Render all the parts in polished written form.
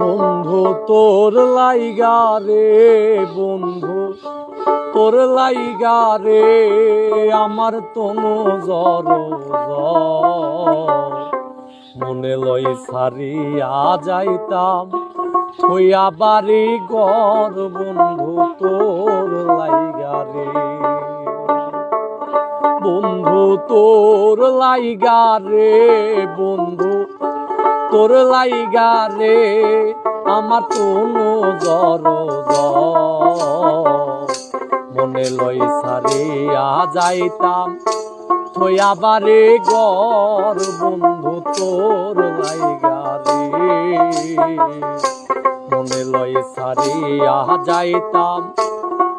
বন্ধু তোর লাইগা রে, বন্ধু তোর লাইগা রে, আমার তনু জর মনে লই সারিয়া যাইতাম হইয়া বাড়ি ঘর, বন্ধু তোর লাইগা রে, বন্ধু তোর লাইগা রে, বন্ধু তোর লাইগা রে, আমার তনু জর মনে লই সারিয়া যাইতাম থইয়া বারে ঘর, বন্ধু তোর লাইগা রে, মনে লই সারিয়া যাইতাম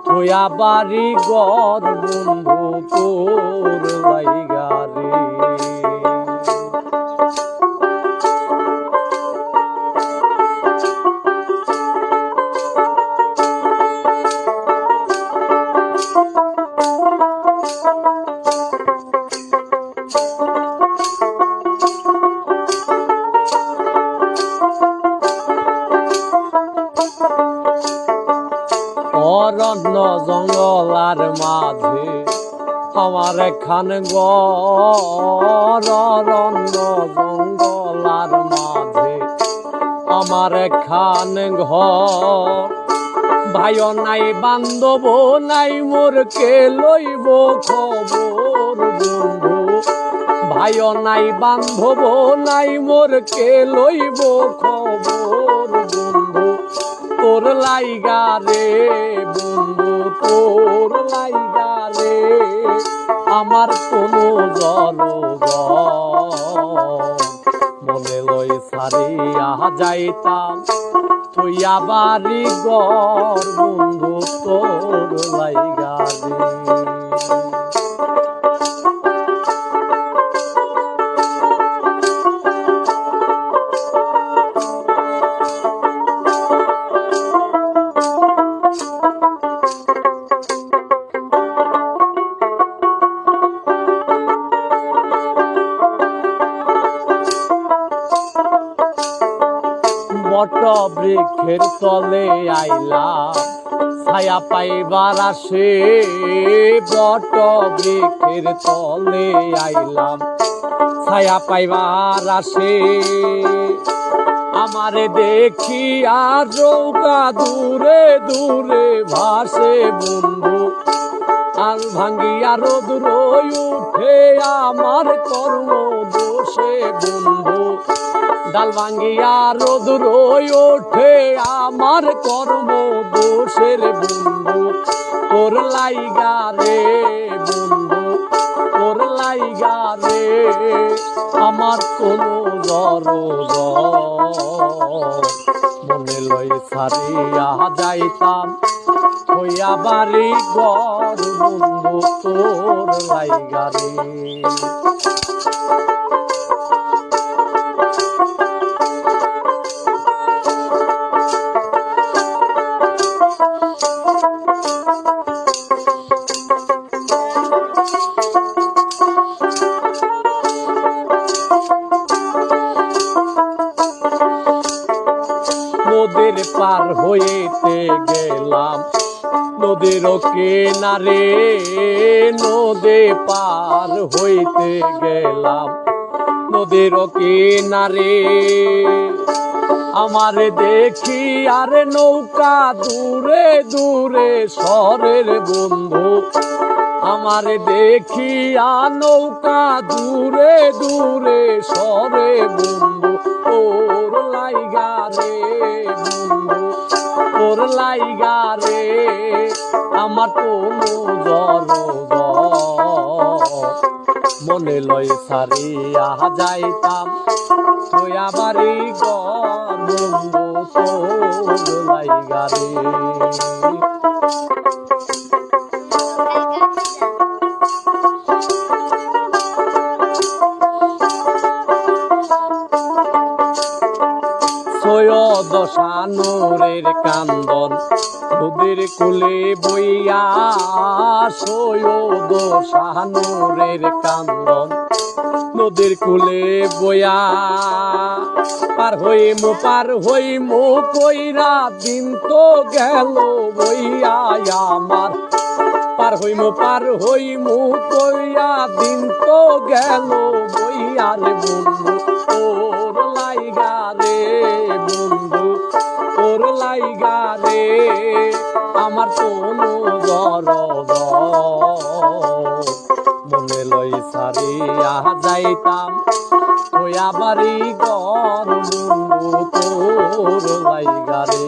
থইয়া বাড়ি ঘর, বন্ধু তোর লাইগা রে। অরণ্য জঙ্গলার মাঝে আমার এখান ঘর, অরণ্য জঙ্গলার মাঝে আমার এখান ঘর, ভাইও নাই বান্ধব নাই মোর কে লইব খবর, বন্ধু ভাইও নাই বান্ধব নাই মোর কে লইব খবর, বন্ধু তোর লাইগা রে, বন্ধু তোর লাইগা রে, আমার তনু জর মনে লই সারিয়া যাইতাম থইয়া বাড়ি ঘর, বন্ধু তোর লাইগা রে। বট বৃক্ষের তলে আইলাম ছায়া পাইবার আসে, বট বৃক্ষের তলে আইলাম ছায়া পাইবার আসে, আমারে দেখি আর নৌকা দূরে দূরে ভাসে, বন্ধু আল ভাঙ্গিয়া রোদ্র উঠে আমার কর্ম দোষে, বন্ধু ডাল ভাঙ্গিয়া রোদ্র ওঠে আমার কর্ম দোষের, বন্ধু তোর লাইগা রে, বন্ধু তোর লাইগা রে, আমার তনু জর মনে লই সারিয়া যাইতাম হইয়া বাড়ি ঘর, বন্ধু তোর লাইগা রে। নদীর পার হইতে গেলাম নদীর কিনারে, নদী পার হইতে গেলাম নদীর কিনারে, আমার দেখি আর নৌকা দূরে দূরে সরের, বন্ধু আমার দেখি আর নৌকা দূরে দূরে সরে, বন্ধু তোর লাইগা রে, বন্ধু তোর লাইগা রে, আমার তনু জর মনে লই সারিয়া যাইতাম হইয়া বাড়ি ঘর, বন্ধু তোর লাইগা রে। দশানুরের কান্দন নদীর কুলে বইয়া দশানুরের কান্দন নদীর কুলে বইয়া পার হইমু কইরা দিন তো গেল বইয়া আমার পার হইমু কইয়া দিন তো গেল বইয়া রে বন্ধু ওর লাইগা রে বন্ধু ওর লাইগা রে আমার কোনো দরদ মনে লই সারিয়া যাইতাম ওয়া বাড়ি ঘর বন্ধু তোর লাইগা রে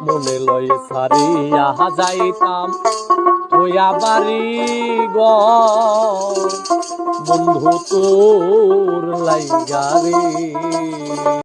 মনে লই সারিয়া যাইতাম ওয়া বাড়ি ঘর বন্ধু তোর লাইগা রে।